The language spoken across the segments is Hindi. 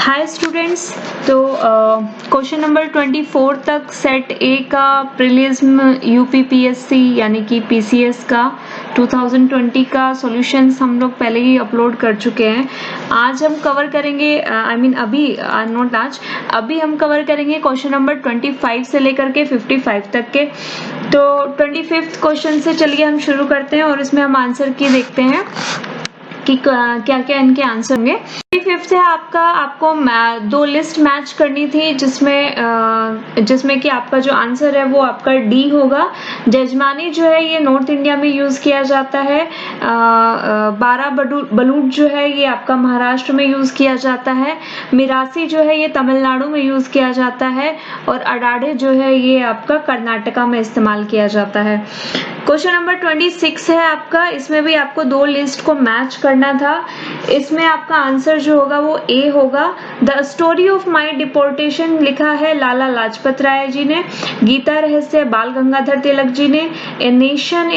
Hi students. तो क्वेश्चन नंबर 24 तक सेट ए का प्रीलिम्स यूपीपीएससी यानी कि पीसीएस का 2020 का सॉल्यूशंस हम लोग पहले ही अपलोड कर चुके हैं। आज हम कवर करेंगे अभी हम कवर करेंगे क्वेश्चन नंबर 25 से लेकर के 55 तक के। तो 25th क्वेश्चन से चलिए हम शुरू करते हैं और इसमें हम आंसर की देखते हैं कि क्या क्या इनके आंसर होंगे। 25th है आपको दो लिस्ट मैच करनी थी जिसमें कि आपका जो आंसर है वो आपका डी होगा। जजमानी जो है ये नॉर्थ इंडिया में यूज किया जाता है। बारह बलूट जो है ये आपका महाराष्ट्र में यूज किया जाता है। मिरासी जो है ये तमिलनाडु में यूज किया जाता है और अडाड़े जो है ये आपका कर्नाटका में इस्तेमाल किया जाता है। क्वेश्चन नंबर 26 है आपका, इसमें भी आपको दो लिस्ट को मैच करना था। इसमें आपका आंसर जो होगा वो ए होगा। The story of my deportation लिखा है लाला लाजपत राय जी ने। गीता रहस्य बाल गंगाधर तिलक जी ने। ए नेशन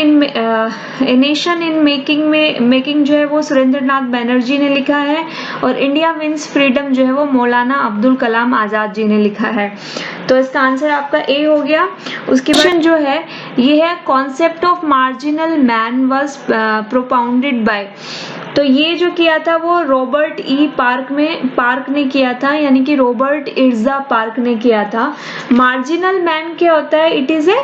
इन मेकिंग जो है वो सुरेंद्रनाथ बैनर्जी ने लिखा है और इंडिया विंस फ्रीडम जो है वो मौलाना अब्दुल कलाम आजाद जी ने लिखा है। तो इसका आंसर आपका ए हो गया। उसके बाद जो है ये है concept of marginal man was propounded bye. तो ये जो किया था वो रॉबर्ट ई पार्क ने किया था, यानी कि रॉबर्ट इर्जा पार्क ने किया था। मार्जिनल मैन क्या होता है? It is a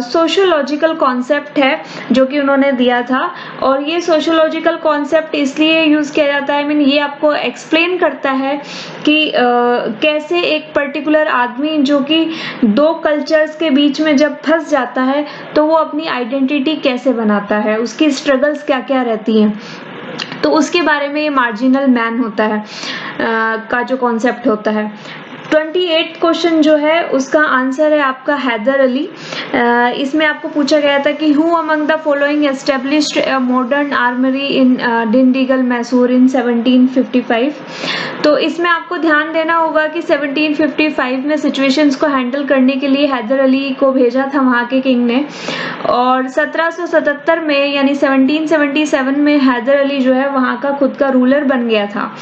sociological concept है जो कि उन्होंने दिया था और ये सोशियोलॉजिकल कॉन्सेप्ट इसलिए यूज किया जाता है, ये आपको एक्सप्लेन करता है कि कैसे एक पर्टिकुलर आदमी जो कि दो कल्चर्स के बीच में जब फंस जाता है तो वो अपनी आइडेंटिटी कैसे बनाता है, उसकी स्ट्रगल्स क्या क्या रहती हैं, तो उसके बारे में ये मार्जिनल मैन होता है का जो कॉन्सेप्ट होता है। 28 क्वेश्चन जो है उसका आंसर है आपका हैदर अली। इसमें आपको पूछा गया था कि who among the following established a modern armoury in Dindigul Mysore in 1755। तो इसमें आपको ध्यान देना होगा कि 1755 में सिचुएशंस को हैंडल करने के लिए हैदर अली को भेजा था वहां के किंग ने, और 1777 में यानी 1777 में हैदर अली जो है वहां का खुद का रूलर बन गया था।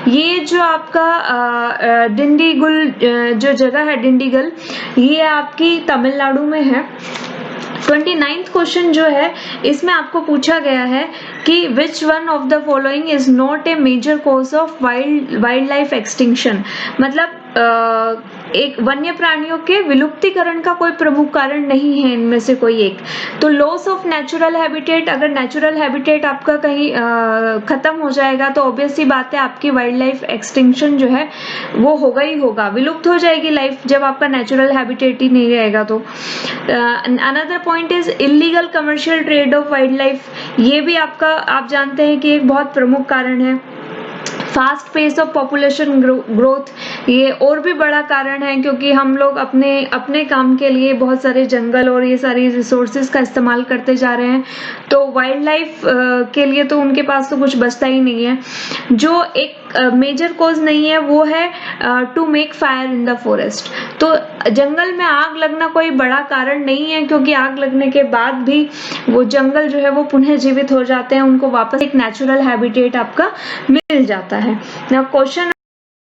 ये जो आपका डिंडीगुल जो जगह है डिंडीगल, ये आपकी तमिलनाडु में है। 29th क्वेश्चन जो है इसमें आपको पूछा गया है कि which one of the following is not a major cause of wildlife extinction. मतलब एक वन्य प्राणियों के विलुप्तीकरण का कोई प्रमुख कारण नहीं है इनमें से कोई एक। तो लॉस ऑफ नेचुरल हैबिटेट, अगर नेचुरल हैबिटेट आपका कहीं खत्म हो जाएगा तो ऑब्वियस सी बात है आपकी वाइल्ड लाइफ एक्सटिंक्शन जो है वो होगा ही होगा, विलुप्त हो जाएगी लाइफ जब आपका नेचुरल हैबिटेट ही नहीं रहेगा। तो another point is illegal commercial trade off wild life. ये भी आपका आप जानते हैं कि एक बहुत प्रमुख कारण है। Fast pace of population growth, ये और भी बड़ा कारण है क्योंकि हम लोग अपने काम के लिए बहुत सारे जंगल और ये सारी रिसोर्सेज का इस्तेमाल करते जा रहे हैं, तो वाइल्ड लाइफ के लिए तो उनके पास तो कुछ बचता ही नहीं है। जो एक मेजर कॉज नहीं है वो है to make fire in the forest. तो जंगल में आग लगना कोई बड़ा कारण नहीं है क्योंकि आग लगने के बाद भी वो जंगल जो है वो पुनः जीवित हो जाते हैं, उनको वापस एक नेचुरल हैबिटेट आपका मिल जाता है। ना क्वेश्चन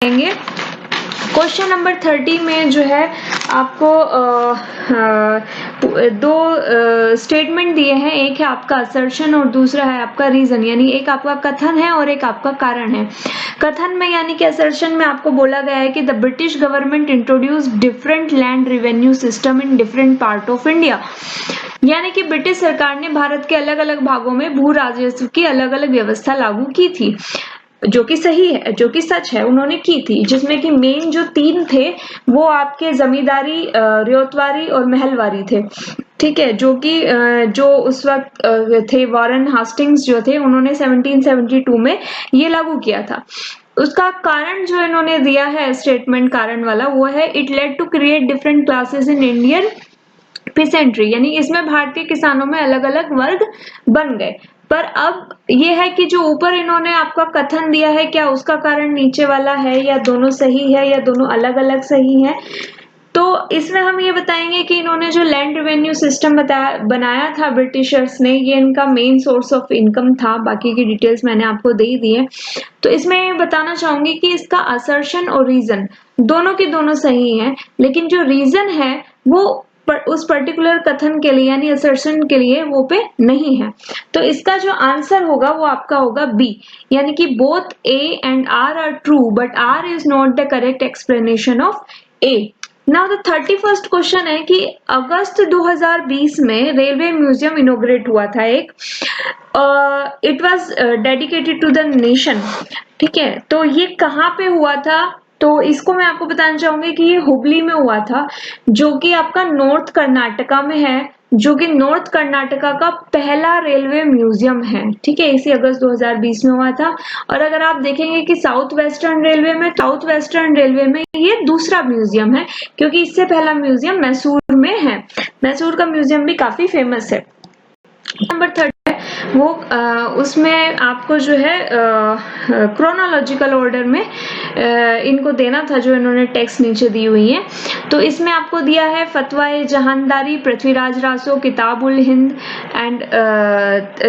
आएंगे क्वेश्चन नंबर 30 में जो है आपको दो स्टेटमेंट दिए हैं, एक है आपका असर्शन और दूसरा है आपका रीजन, यानी एक आपका कथन है और एक आपका कारण है। कथन में यानी कि असर्शन में आपको बोला गया है कि the British government introduce different land revenue system in different part of India. यानी कि ब्रिटिश सरकार ने भारत के अलग अलग भागों में भू राजस्व की अलग अलग व्यवस्था लागू की थी, जो कि सही है, जो कि सच है, उन्होंने की थी, जिसमें कि मेन जो तीन थे वो आपके जमींदारी, रियोतवारी और महलवारी थे। ठीक है, जो कि जो उस वक्त थे वॉरेन हास्टिंग्स जो थे, उन्होंने 1772 में ये लागू किया था। उसका कारण जो इन्होंने दिया है स्टेटमेंट कारण वाला, वो है it led to create different classes in Indian peasantry, यानी इसमें भारतीय किसानों में अलग अलग वर्ग बन गए। पर अब ये है कि जो ऊपर इन्होंने आपका कथन दिया है, क्या उसका कारण नीचे वाला है या दोनों सही है या दोनों अलग अलग सही है, तो इसमें हम ये बताएंगे कि इन्होंने जो लैंड रेवेन्यू सिस्टम बनाया था ब्रिटिशर्स ने, ये इनका मेन सोर्स ऑफ इनकम था। बाकी की डिटेल्स मैंने आपको दे ही दी है। तो इसमें बताना चाहूंगी कि इसका असर्शन और रीजन दोनों के दोनों सही है, लेकिन जो रीजन है वो उस पर्टिकुलर कथन के लिए यानी असर्शन के लिए वो पे नहीं है। तो इसका जो आंसर होगा वो आपका होगा बी, यानी कि both A and R are true but R is not the correct explanation of A. Now the 31st question है कि अगस्त 2020 में रेलवे म्यूजियम इनोग्रेट हुआ था एक, it was dedicated to the nation. ठीक है, तो ये कहाँ पे हुआ था? तो इसको मैं आपको बताना चाहूंगी कि ये हुबली में हुआ था, जो कि आपका नॉर्थ कर्नाटका में है, जो कि नॉर्थ कर्नाटका का पहला रेलवे म्यूजियम है। ठीक है, इसी अगस्त 2020 में हुआ था। और अगर आप देखेंगे कि साउथ वेस्टर्न रेलवे में ये दूसरा म्यूजियम है, क्योंकि इससे पहला म्यूजियम मैसूर में है। मैसूर का म्यूजियम भी काफी फेमस है। नंबर 30 वो उसमें आपको जो है क्रोनोलॉजिकल ऑर्डर में इनको देना था, जो इन्होंने टेक्स्ट नीचे दी हुई है। तो इसमें आपको दिया है फतवा-ए जहानदारी, पृथ्वीराज रासो, किताबुल हिंद एंड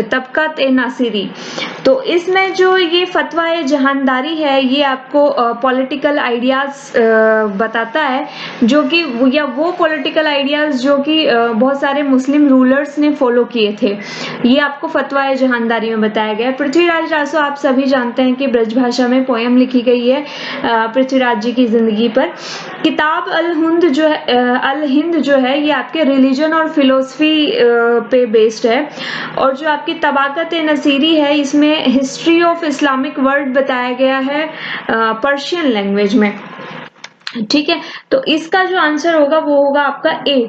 तबक़ात-ए नासिरी। तो इसमें जो ये फतवा-ए जहानदारी है ये आपको पॉलिटिकल आइडियाज बताता है, जो कि या वो पॉलिटिकल आइडियाज जो कि बहुत सारे मुस्लिम रूलर्स ने फॉलो किए थे, ये आपको फतवा-ए जहानदारी में बताया गया है। पृथ्वीराज रासो आप सभी जानते हैं कि ब्रज भाषा में पोयम लिखी गई है पृथ्वीराज जी की जिंदगी पर। किताब अल हिंद जो है ये आपके रिलीजन और फिलोसफी पे बेस्ड है। और जो आपकी तबाक़त-ए नसीरी है इसमें हिस्ट्री ऑफ इस्लामिक वर्ल्ड बताया गया है पर्शियन लैंग्वेज में। ठीक है, तो इसका जो आंसर होगा वो होगा आपका ए।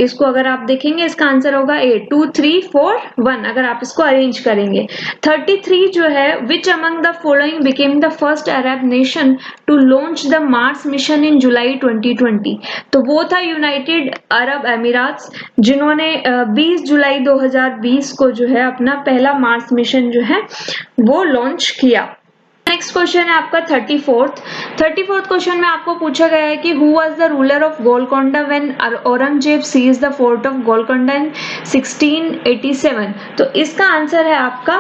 इसको अगर आप देखेंगे इसका आंसर होगा ए। 2 3 4 1 अगर आप इसको अरेंज करेंगे। 33 जो है which among the following became the first Arab nation to launch the Mars mission in July 2020। तो वो था यूनाइटेड अरब अमीरात, जिन्होंने 20 जुलाई 2020 को जो है अपना पहला मार्स मिशन जो है वो लॉन्च किया। नेक्स्ट क्वेश्चन है आपका 34th क्वेश्चन में आपको पूछा गया है कि who was the ruler of Golconda when Aurangzeb seize the fort of Golconda in 1687। तो इसका आंसर है आपका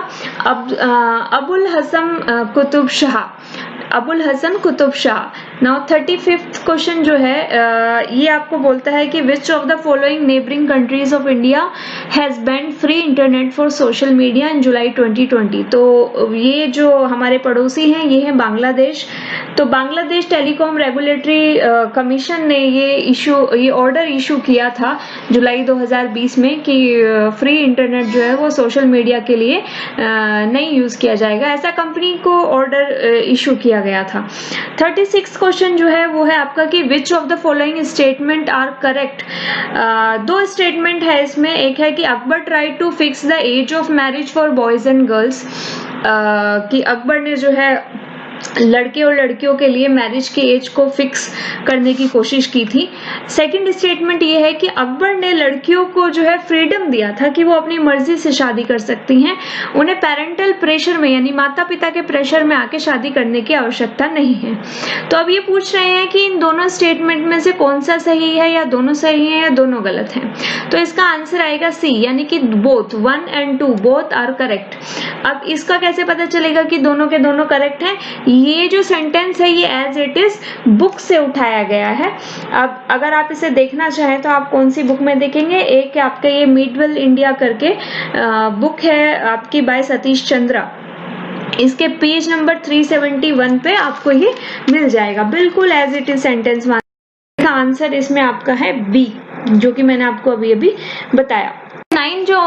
Abul Hasan Qutub Shah. Now 35th question जो है ये आपको बोलता है कि which of the following neighbouring countries of India has banned free internet for social media in July 2020। तो ये जो हमारे पड़ोसी हैं ये है बांग्लादेश। तो बांग्लादेश टेलीकॉम रेगुलेटरी कमीशन ने ये ऑर्डर इशू किया था जुलाई 2020 में कि फ्री इंटरनेट जो है वो सोशल मीडिया के लिए नहीं यूज किया जाएगा। ऐसा कंपनी को ऑर्डर इशू किया गया था। 36 क्वेश्चन जो है वो है आपका कि which of the following statement are correct. दो स्टेटमेंट है इसमें, एक है कि Akbar try to fix the age of marriage for boys and girls, कि अकबर ने जो है लड़के और लड़कियों के लिए मैरिज की एज को फिक्स करने की कोशिश की थी। सेकंड स्टेटमेंट ये है कि अकबर ने लड़कियों को जो है फ्रीडम दिया था कि वो अपनी मर्जी से शादी कर सकती हैं, उन्हें पेरेंटल प्रेशर में यानी माता पिता के प्रेशर में आके शादी करने की आवश्यकता नहीं है। तो अब ये पूछ रहे हैं कि इन दोनों स्टेटमेंट में से कौन सा सही है, या दोनों सही है या दोनों गलत हैं। तो इसका आंसर आएगा सी, यानी कि both 1 and 2 both are correct. अब इसका कैसे पता चलेगा कि दोनों के दोनों करेक्ट हैं? ये जो सेंटेंस है ये एज इट इज बुक से उठाया गया है। अब अगर आप इसे देखना चाहें तो आप कौन सी बुक में देखेंगे? एक आपके ये मिडवेल इंडिया करके बुक है आपकी बाय सतीश चंद्रा, इसके पेज नंबर 371 पे आपको ये मिल जाएगा, बिल्कुल एज इट इज सेंटेंस। का आंसर इसमें आपका है बी, जो कि मैंने आपको अभी अभी बताया। 9 जो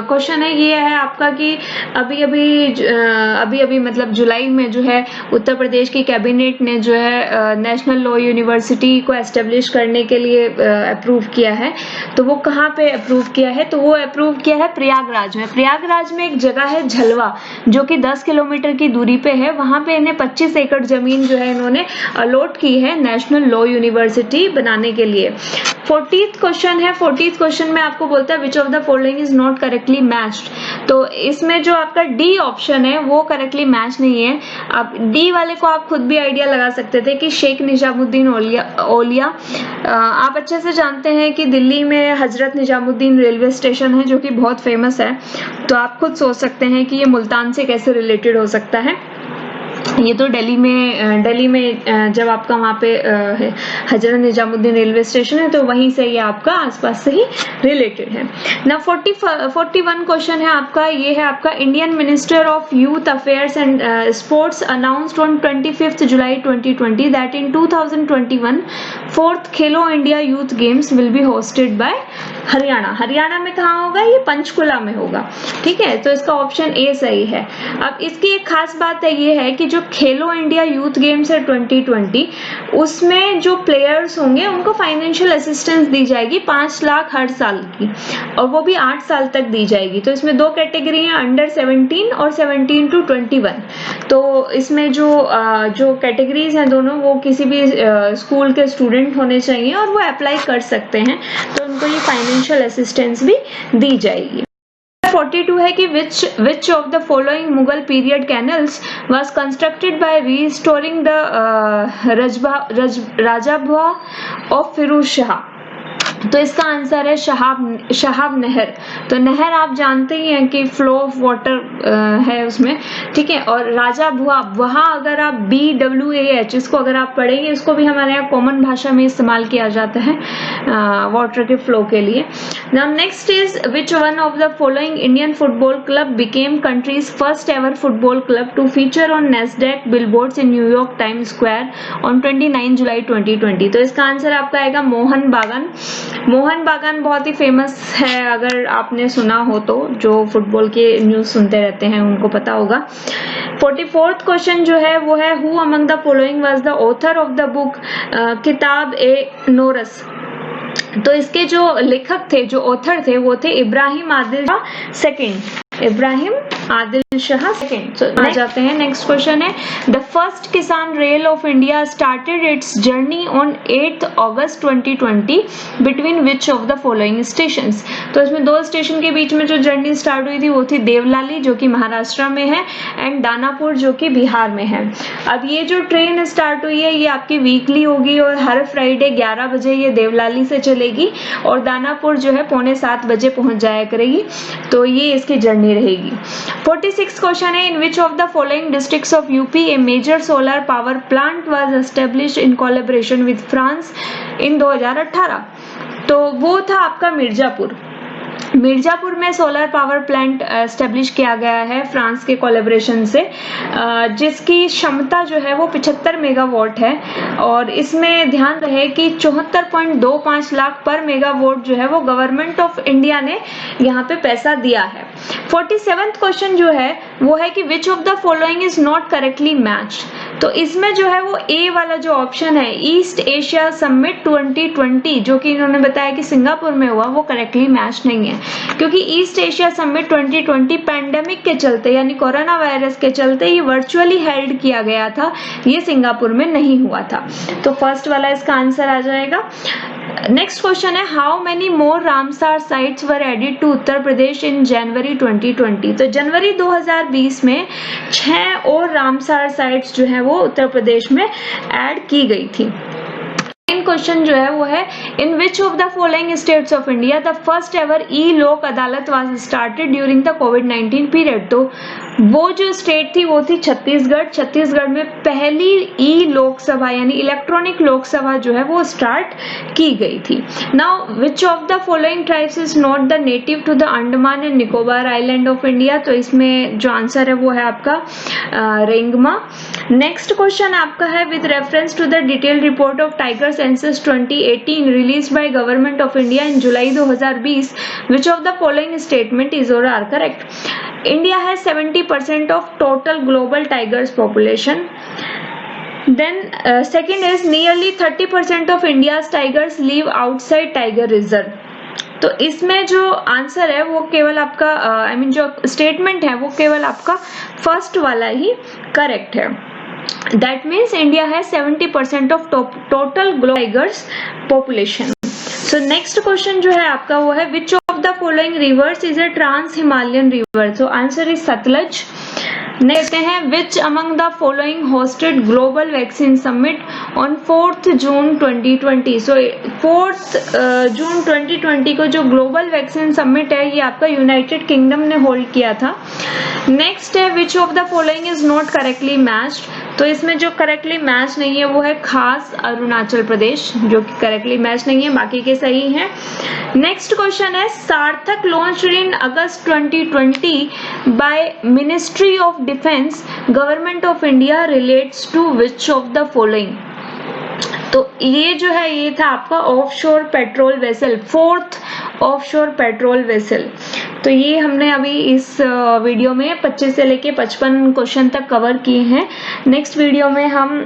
क्वेश्चन है ये है आपका कि अभी मतलब जुलाई में जो है उत्तर प्रदेश की कैबिनेट ने जो है नेशनल लॉ यूनिवर्सिटी को एस्टेब्लिश करने के लिए अप्रूव किया है। तो वो कहाँ पे अप्रूव किया है? तो वो अप्रूव किया है प्रयागराज में। प्रयागराज में एक जगह है झलवा, जो कि 10 किलोमीटर की दूरी पे है। वहां पे इन्हें 25 एकड़ जमीन जो है इन्होंने अलॉट की है नेशनल लॉ यूनिवर्सिटी बनाने के लिए। 40th क्वेश्चन है। 40th क्वेश्चन में आपको बोलता है विच of the following is not correctly matched. तो इसमें जो आपका डी ऑप्शन है वो करेक्टली मैच नहीं है। अब डी वाले को आप खुद भी आइडिया लगा सकते थे कि शेख निजामुद्दीन औलिया। आप अच्छे से जानते हैं कि दिल्ली में हजरत निजामुद्दीन रेलवे स्टेशन है जो कि बहुत फेमस है, तो आप खुद सोच सकते हैं कि ये मुल्तान से कैसे रिलेटेड हो सकता है। ये तो दिल्ली में जब आपका वहाँ पे हजरत निजामुद्दीन रेलवे स्टेशन है तो वहीं से ये आपका आसपास से ही रिलेटेड है ना। 41 क्वेश्चन है आपका, ये है आपका Indian minister of youth affairs and sports announced on 25 July 2020 that in 2021 4th Khelo India youth games will be hosted by Haryana. Haryana में कहाँ होगा? ये पंचकुला में होगा, ठीक है। तो इसका ऑप्शन ए सही है। अब इसकी एक खास बात है ये है कि जो खेलो इंडिया यूथ गेम्स है 2020 उसमें जो प्लेयर्स होंगे उनको फाइनेंशियल असिस्टेंस दी जाएगी 5 लाख हर साल की, और वो भी 8 साल तक दी जाएगी। तो इसमें दो कैटेगरी हैं, अंडर 17 और 17 to 21। तो इसमें जो कैटेगरीज हैं दोनों वो किसी भी स्कूल के स्टूडेंट होने चाहिए और वो अप्लाई कर सकते हैं, तो उनको ये फाइनेंशियल असिस्टेंस भी दी जाएगी। 42 है कि which of the following Mughal period canals was constructed by restoring the Rajabha of Firuz Shah। तो इसका आंसर है शहाब नहर। तो नहर आप जानते ही हैं कि फ्लो ऑफ वाटर है उसमें, ठीक है। और राजा भुआ, वहाँ अगर आप BWAH इसको अगर आप पढ़ेंगे, इसको भी हमारे यहाँ कॉमन भाषा में इस्तेमाल किया जाता है वाटर के फ्लो के लिए। Now next is which one of the following Indian football club became country's first ever football club to feature on Nasdaq billboards in New York Time Square on 29 July 2020। तो इसका आंसर आपका आएगा मोहन बागान। मोहन बागान बहुत ही फेमस है, अगर आपने सुना हो तो, जो फुटबॉल के न्यूज सुनते रहते हैं उनको पता होगा। 44th क्वेश्चन जो है वो है who among the following was the author of the book किताब ए नोरस। तो इसके जो लेखक थे, जो ऑथर थे, वो थे इब्राहिम आदिल शाह सेकंड। इब्राहिम आदिल शाह सेकंड। तो आ जाते हैं, नेक्स्ट क्वेश्चन है द फर्स्ट किसान rail of India started it's journey on 8 August 2020 between which of the following stations. तो इसमें दो स्टेशन के बीच में जो जर्नी स्टार्ट हुई थी वो थी देवलाली जो कि महाराष्ट्र में है एंड दानापुर जो कि बिहार में है। अब ये जो ट्रेन स्टार्ट हुई है ये आपकी वीकली होगी और हर फ्राइडे 11 बजे ये देवलाली से चलेगी और दानापुर जो है 6:45 बजे पहुंच जाया करेगी। तो ये इसकी जर्नी रहेगी। 46 क्वेश्चन है in which of the following districts of UP a major solar power plant was established in collaboration with France in 2018। तो वो था आपका मिर्जापुर में सोलर पावर प्लांट एस्टेब्लिश किया गया है फ्रांस के कोलैबोरेशन से, जिसकी क्षमता जो है वो 75 मेगावाट है और इसमें ध्यान रहे कि 74.25 लाख पर मेगावाट जो है वो गवर्नमेंट ऑफ इंडिया ने यहाँ पे पैसा दिया है। 47th क्वेश्चन जो है वो है कि which of the following is not correctly matched. तो इसमें जो है वो ए वाला जो ऑप्शन है ईस्ट एशिया समिट 2020 जो कि इन्होंने बताया कि सिंगापुर में हुआ, वो करेक्टली मैच नहीं है, क्योंकि ईस्ट एशिया समिट 2020 पैंडेमिक के चलते यानी कोरोना वायरस के चलते ये वर्चुअली हेल्ड किया गया था, ये सिंगापुर में नहीं हुआ था। तो फर्स्ट वाला इसका आंसर आ जाएगा। नेक्स्ट क्वेश्चन है how many more Ramsar sites were added to Uttar Pradesh in January 2020। तो जनवरी 2020 में 6 और रामसार साइट्स जो है वो उत्तर प्रदेश में ऐड की गई थी। क्वेश्चन जो है वो है in which of the following states of India the first ever e Lok Adalat was started during the कोविड-19 पीरियड। तो वो जो स्टेट थी वो थी छत्तीसगढ़। छत्तीसगढ़ में पहली ई लोकसभा यानी इलेक्ट्रॉनिक लोकसभा जो है वो स्टार्ट की गई थी। Now which of the following tribes is not the native to the Andaman and Nicobar island of India. तो इसमें जो आंसर है वो है आपका रेंगमा। नेक्स्ट क्वेश्चन आपका है with reference to the detailed report of tiger census 2018 released by Government of India in July 2020, which of the following statement is or are correct? India has 70% of total global tigers population. Then second is nearly 30% of India's tigers live outside tiger reserve. तो इसमें जो आंसर है वो केवल आपका जो स्टेटमेंट है वो केवल आपका फर्स्ट वाला ही करेक्ट है। That means India has 70% of total global tigers population. So next question जो है आपका वो है which of the following rivers is a trans-Himalayan river? So answer is Satluj. देखते हैं which among the following hosted global vaccine summit on 4th June 2020. So 4th June 2020 को जो ग्लोबल वैक्सीन समिट है ये आपका यूनाइटेड किंगडम ने होल्ड किया था। नेक्स्ट है which of the following is not correctly matched? तो इसमें जो करेक्टली मैच नहीं है वो है खास अरुणाचल प्रदेश, जो कि करेक्टली मैच नहीं है, बाकी के सही हैं। नेक्स्ट क्वेश्चन है Sarthak launched in August 2020 by ministry of defence government of India relates to which of the following? तो ये जो है ये था आपका offshore patrol vessel, fourth offshore patrol vessel. तो ये हमने अभी इस वीडियो में 25 से लेके 55 क्वेश्चन तक कवर किए हैं। नेक्स्ट वीडियो में हम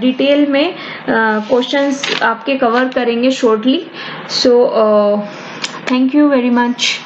डिटेल में क्वेश्चंस आपके कवर करेंगे shortly. So thank you very much.